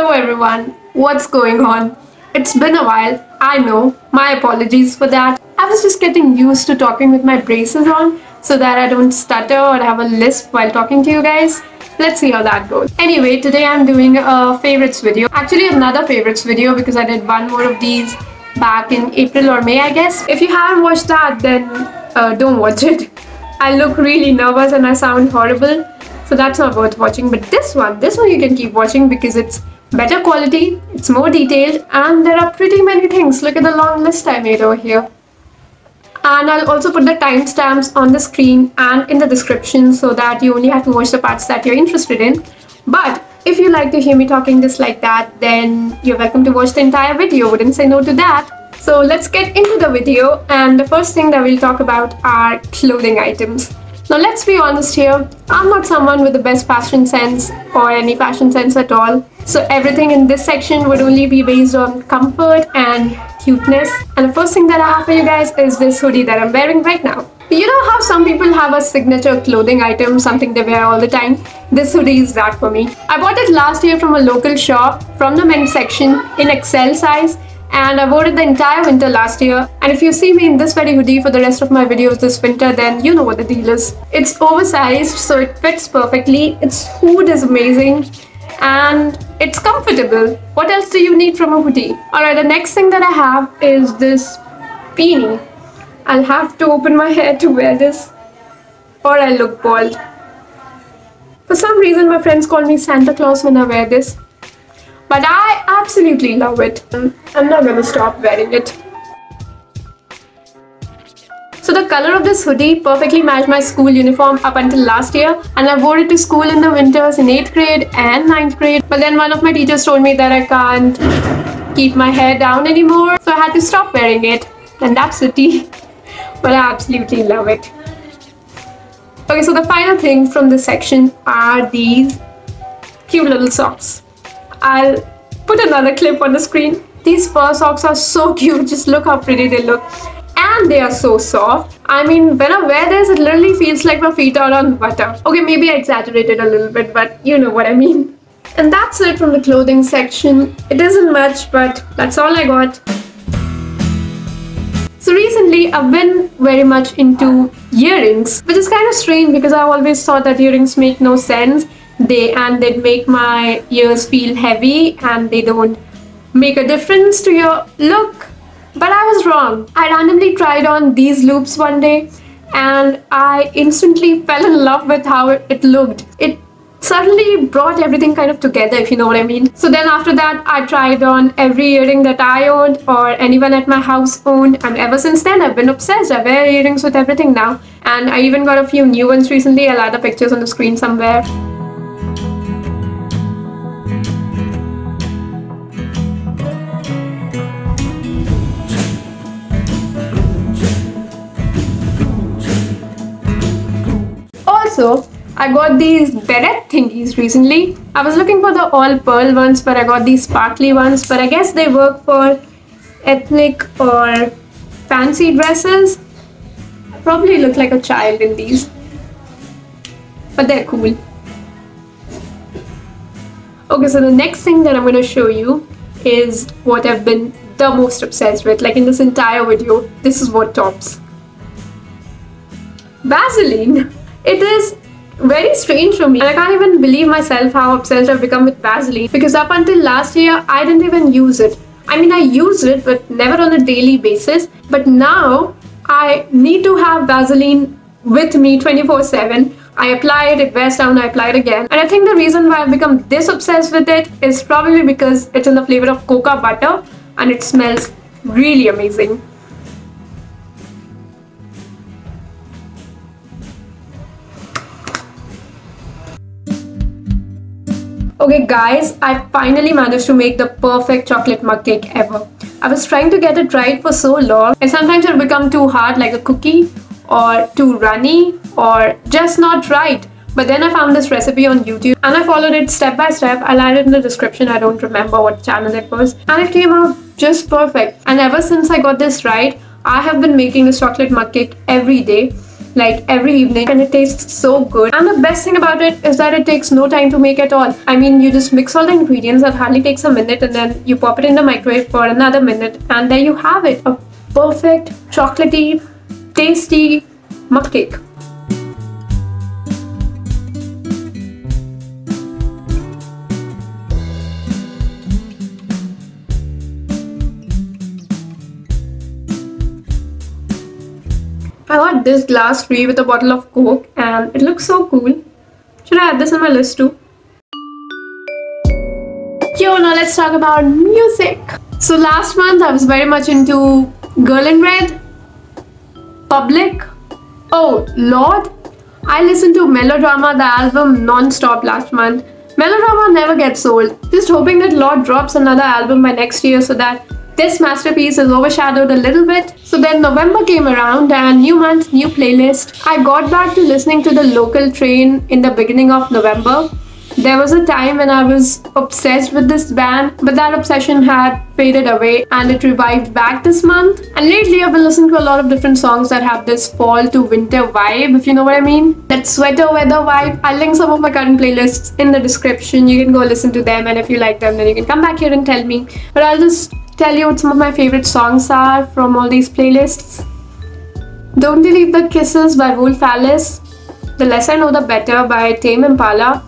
Hello everyone, what's going on? It's been a while, I know, my apologies for that. I was just getting used to talking with my braces on so that I don't stutter or have a lisp while talking to you guys. Let's see how that goes. Anyway, today I'm doing a favorites video. Actually another favorites video because I did one more of these back in April or May I guess. If you haven't watched that then don't watch it. I look really nervous and I sound horrible. So that's not worth watching, but this one you can keep watching because it's better quality, it's more detailed, and there are pretty many things. Look at the long list I made over here. And I'll also put the timestamps on the screen and in the description so that you only have to watch the parts that you're interested in. But if you like to hear me talking just like that, then you're welcome to watch the entire video. Wouldn't say no to that. So let's get into the video, and the first thing that we'll talk about are clothing items. Now let's be honest here, I'm not someone with the best fashion sense or any fashion sense at all. So everything in this section would only be based on comfort and cuteness. And the first thing that I have for you guys is this hoodie that I'm wearing right now. You know how some people have a signature clothing item, something they wear all the time? This hoodie is that for me. I bought it last year from a local shop from the men's section in XL size. And I wore it the entire winter last year, and if you see me in this very hoodie for the rest of my videos this winter, then you know what the deal is. It's oversized, so it fits perfectly, its hood is amazing, and it's comfortable. What else do you need from a hoodie? Alright, the next thing that I have is this beanie. I'll have to open my hair to wear this, or I'll look bald. For some reason my friends call me Santa Claus when I wear this. But I absolutely love it. I'm not gonna stop wearing it. So the color of this hoodie perfectly matched my school uniform up until last year, and I wore it to school in the winters in 8th grade and 9th grade. But then one of my teachers told me that I can't keep my hair down anymore, so I had to stop wearing it. And that's the tea. But I absolutely love it. Okay, so the final thing from this section are these cute little socks. I'll put another clip on the screen. These fur socks are so cute, just look how pretty they look. And they are so soft. I mean, when I wear this, it literally feels like my feet are on butter. Okay, maybe I exaggerated a little bit, but you know what I mean. And that's it from the clothing section. It isn't much, but that's all I got. So recently, I've been very much into earrings, which is kind of strange because I've always thought that earrings make no sense. They'd make my ears feel heavy and they don't make a difference to your look. But I was wrong. I randomly tried on these loops one day and I instantly fell in love with how it looked. It suddenly brought everything kind of together, if you know what I mean. So then after that, I tried on every earring that I owned or anyone at my house owned, and ever since then I've been obsessed. I wear earrings with everything now, and I even got a few new ones recently. I'll add the pictures on the screen somewhere. Also, I got these beret thingies recently. I was looking for the all pearl ones, but I got these sparkly ones, but I guess they work for ethnic or fancy dresses. I probably look like a child in these, but they're cool. Okay, so the next thing that I'm going to show you is what I've been the most obsessed with. Like in this entire video, this is what tops. Vaseline. It is very strange for me, and I can't even believe myself how obsessed I've become with Vaseline, because up until last year I didn't even use it. I mean, I use it but never on a daily basis, but now I need to have Vaseline with me 24/7. I apply it, it wears down, I apply it again. And I think the reason why I've become this obsessed with it is probably because it's in the flavor of cocoa butter and it smells really amazing. Okay guys, I finally managed to make the perfect chocolate mug cake ever. I was trying to get it right for so long, and sometimes it become too hard like a cookie or too runny or just not right. But then I found this recipe on YouTube and I followed it step by step. I'll add it in the description. I don't remember what channel it was, and it came out just perfect. And ever since I got this right, I have been making this chocolate mug cake every day. like every evening, and it tastes so good. And the best thing about it is that it takes no time to make at all. I mean, you just mix all the ingredients, that hardly takes a minute, and then you pop it in the microwave for another minute, and there you have it, a perfect chocolatey, tasty mug cake. I got this glass free with a bottle of Coke and it looks so cool. Should I add this on my list too? Yo, now let's talk about music. So last month I was very much into Girl in Red, Public, oh Lord. I listened to Melodrama, the album, non-stop last month. Melodrama never gets old. Just hoping that Lord drops another album by next year so that this masterpiece is overshadowed a little bit. So then November came around and new month, new playlist. I got back to listening to the local train in the beginning of November. There was a time when I was obsessed with this band, but that obsession had faded away and it revived back this month. And lately I've been listening to a lot of different songs that have this fall to winter vibe, if you know what I mean. That sweater weather vibe. I'll link some of my current playlists in the description. You can go listen to them, and if you like them then you can come back here and tell me. But I'll just tell you what some of my favorite songs are from all these playlists. Don't Delete the Kisses by Wolf Alice, The Less I Know the Better by Tame Impala,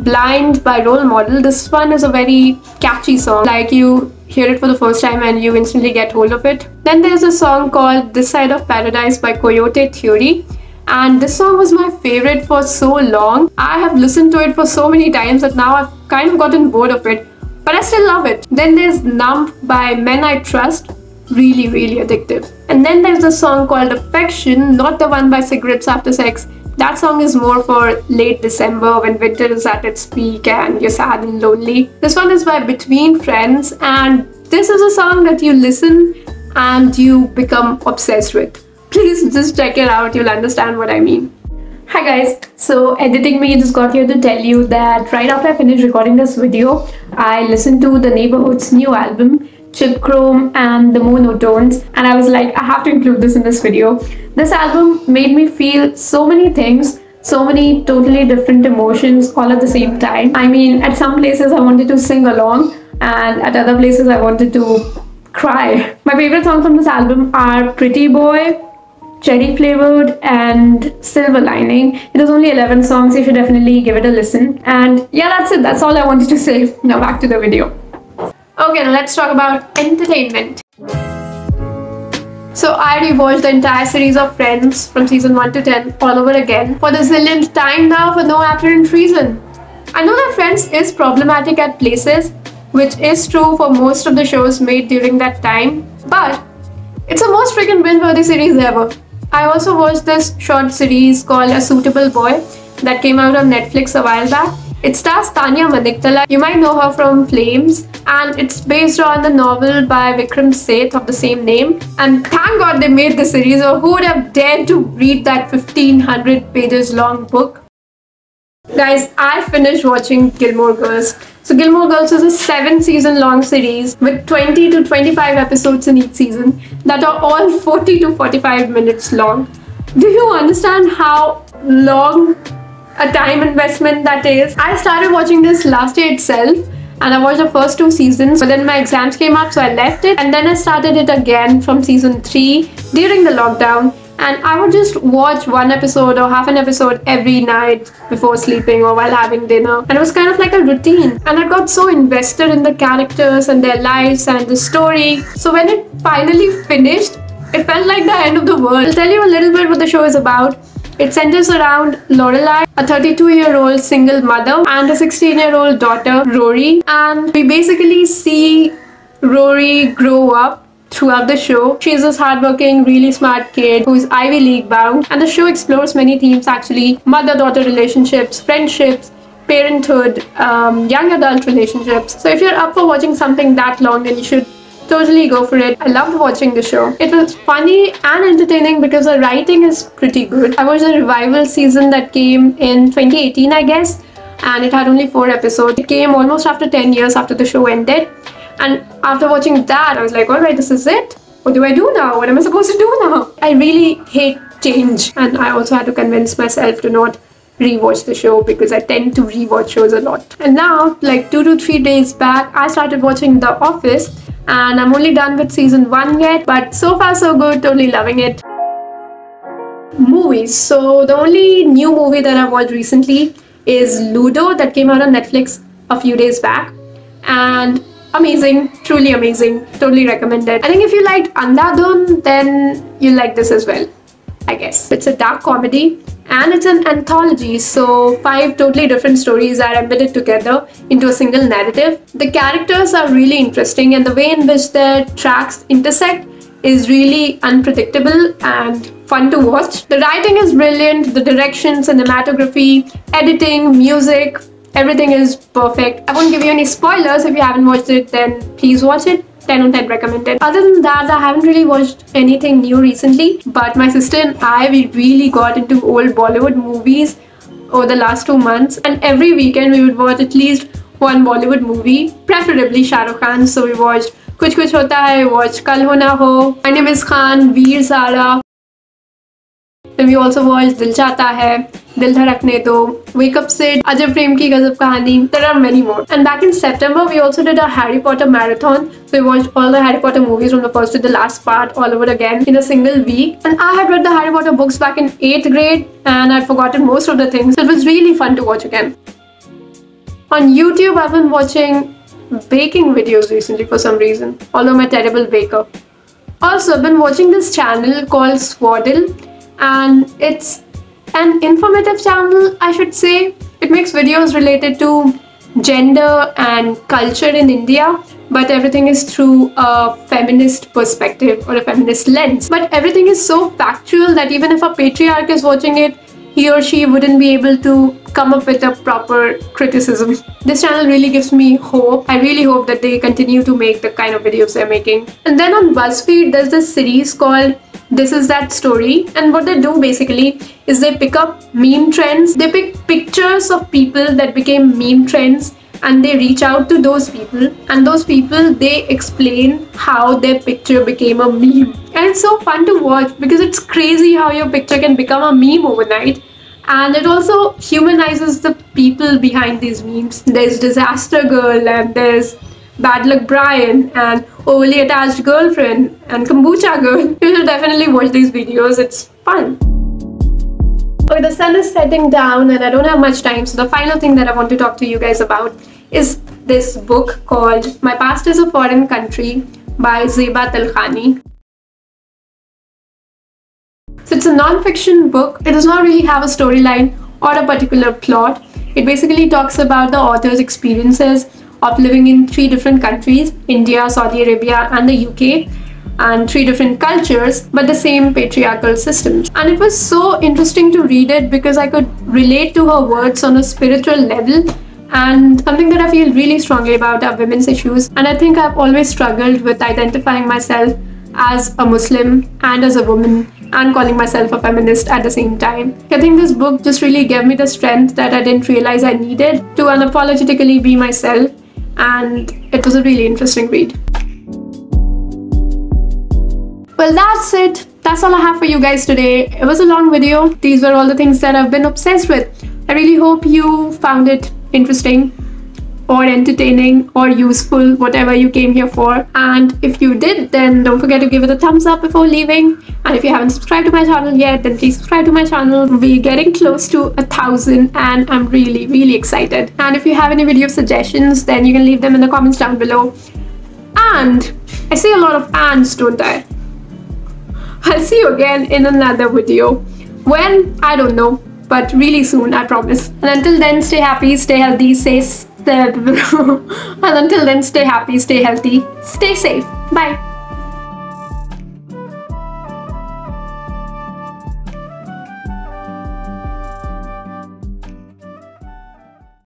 Blind by Role Model. This one is a very catchy song, like you hear it for the first time and you instantly get hold of it. Then there's a song called This Side of Paradise by Coyote Theory, and this song was my favorite for so long. I have listened to it for so many times that now I've kind of gotten bored of it, but I still love it. Then there's Numb by Men I Trust, really addictive. And then there's a song called Affection, not the one by Cigarettes After Sex. That song is more for late December when winter is at its peak and you're sad and lonely. This one is by Between Friends, and this is a song that you listen and you become obsessed with. Please just check it out, you'll understand what I mean. Hi guys, so editing me just got here to tell you that right after I finished recording this video, I listened to The Neighborhood's new album, Chill Chrome and the Monotones, and I was like, I have to include this in this video. This album made me feel so many things, so many totally different emotions all at the same time. I mean, at some places I wanted to sing along, and at other places I wanted to cry. My favorite songs from this album are Pretty Boy, Cherry Flavored and Silver Lining. It has only 11 songs, so you should definitely give it a listen. And yeah, that's it. That's all I wanted to say. Now back to the video. Okay, now let's talk about entertainment. So I rewatched the entire series of Friends from season 1 to 10 all over again for the zillionth time now for no apparent reason. I know that Friends is problematic at places, which is true for most of the shows made during that time, but it's the most freaking binge-worthy series ever. I also watched this short series called A Suitable Boy that came out on Netflix a while back. It stars Tanya Maniktala. You might know her from Flames, and it's based on the novel by Vikram Seth of the same name. And thank God they made the series, or who would have dared to read that 1500 pages long book? Guys, I finished watching Gilmore Girls. So Gilmore Girls is a 7-season long series with 20 to 25 episodes in each season that are all 40 to 45 minutes long. Do you understand how long a time investment that is? I started watching this last year itself, and I watched the first 2 seasons, but then my exams came up, so I left it, and then I started it again from season 3 during the lockdown. And I would just watch one episode or half an episode every night before sleeping or while having dinner. And it was kind of like a routine. And I got so invested in the characters and their lives and the story. So when it finally finished, it felt like the end of the world. I'll tell you a little bit what the show is about. It centers around Lorelai, a 32-year-old single mother, and a 16-year-old daughter, Rory. And we basically see Rory grow up throughout the show. She's this hardworking, really smart kid who's Ivy League bound, and the show explores many themes actually: mother-daughter relationships, friendships, parenthood, young adult relationships. So if you're up for watching something that long, then you should totally go for it. I loved watching the show. It was funny and entertaining because the writing is pretty good. I watched the revival season that came in 2018, I guess, and it had only 4 episodes. It came almost after 10 years after the show ended. And after watching that, I was like, alright, this is it. What do I do now? What am I supposed to do now? I really hate change. And I also had to convince myself to not rewatch the show because I tend to rewatch shows a lot. And now, like 2 to 3 days back, I started watching The Office, and I'm only done with season 1 yet, but so far so good, totally loving it. Movies. So the only new movie that I watched recently is Ludo, that came out on Netflix a few days back, and amazing, truly amazing, totally recommended. I think if you liked Andhadhun, then you'll like this as well, I guess. It's a dark comedy and it's an anthology, so 5 totally different stories are embedded together into a single narrative. The characters are really interesting, and the way in which their tracks intersect is really unpredictable and fun to watch. The writing is brilliant, the direction, cinematography, editing, music, everything is perfect. I won't give you any spoilers. If you haven't watched it, then please watch it. 10 on 10 recommended. Other than that, I haven't really watched anything new recently, but my sister and I, we really got into old Bollywood movies over the last 2 months, and every weekend we would watch at least one Bollywood movie, preferably Shah Rukh Khan. So we watched Kuch Kuch Hota Hai, watched Kal Ho Na Ho, My Name is Khan, Veer Zara. Then we also watched Dil Chahta Hai, Dil Dhadakne Do, Wake Up Sid, Ajab Prem Ki Gazab Kahani. There are many more. And back in September, we also did a Harry Potter marathon. So we watched all the Harry Potter movies from the first to the last part all over again in a single week. And I had read the Harry Potter books back in 8th grade, and I'd forgotten most of the things. So it was really fun to watch again. On YouTube, I've been watching baking videos recently for some reason, although I'm a terrible baker. Also, I've been watching this channel called Swaddle, and it's an informative channel, I should say. It makes videos related to gender and culture in India, but everything is through a feminist perspective or a feminist lens. But everything is so factual that even if a patriarch is watching it, he or she wouldn't be able to come up with a proper criticism. This channel really gives me hope. I really hope that they continue to make the kind of videos they're making. And then on BuzzFeed, there's this series called This Is That Story, and what they do basically is they pick up meme trends. They pick pictures of people that became meme trends, and they reach out to those people, and those people, they explain how their picture became a meme. And it's so fun to watch because it's crazy how your picture can become a meme overnight. And it also humanizes the people behind these memes. There's Disaster Girl, and there's Bad Luck Brian, and Overly Attached Girlfriend, and Kombucha Girl. You should definitely watch these videos, it's fun. Okay, the sun is setting down and I don't have much time, so the final thing that I want to talk to you guys about is this book called My Past is a Foreign Country by Zeba Talkhani. So it's a non-fiction book. It does not really have a storyline or a particular plot. It basically talks about the author's experiences of living in 3 different countries, India, Saudi Arabia and the UK, and 3 different cultures, but the same patriarchal systems. And it was so interesting to read it because I could relate to her words on a spiritual level, and something that I feel really strongly about are women's issues. And I think I've always struggled with identifying myself as a Muslim and as a woman and calling myself a feminist at the same time. I think this book just really gave me the strength that I didn't realize I needed to unapologetically be myself, and it was a really interesting read. Well, that's it. That's all I have for you guys today. It was a long video. These were all the things that I've been obsessed with. I really hope you found it interesting or entertaining or useful, whatever you came here for. And if you did, then don't forget to give it a thumbs up before leaving. And if you haven't subscribed to my channel yet, then please subscribe to my channel. We're getting close to 1,000 and I'm really excited. And if you have any video suggestions, then you can leave them in the comments down below. And I say a lot of ands, don't I? I'll see you again in another video. When? I don't know, but really soon, I promise. And until then, stay happy, stay healthy, and until then, stay happy, stay healthy, stay safe. Bye.